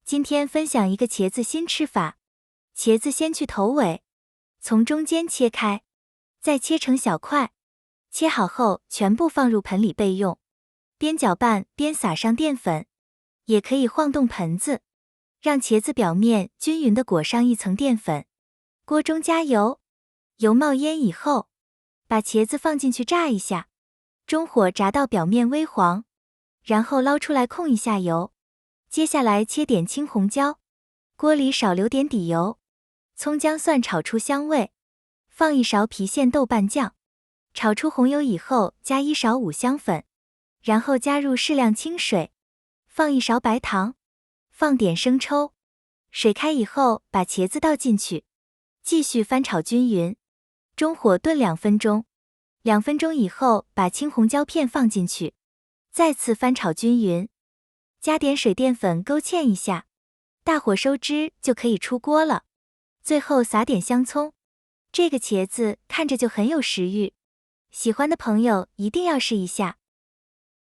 今天分享一个茄子新吃法。茄子先去头尾，从中间切开，再切成小块。切好后全部放入盆里备用。边搅拌边撒上淀粉，也可以晃动盆子，让茄子表面均匀地裹上一层淀粉。锅中加油，油冒烟以后，把茄子放进去炸一下，中火炸到表面微黄，然后捞出来控一下油。接下来切点青红椒，锅里少留点底油，葱姜蒜炒出香味，放一勺郫县豆瓣酱，炒出红油以后加1勺五香粉，然后加入适量清水，放1勺白糖，放点生抽。水开以后把茄子倒进去，继续翻炒均匀，中火炖2分钟。2分钟以后把青红椒片放进去，再次翻炒均匀，加点水淀粉勾芡一下，大火收汁就可以出锅了。最后撒点香葱，这个茄子看着就很有食欲，喜欢的朋友一定要试一下。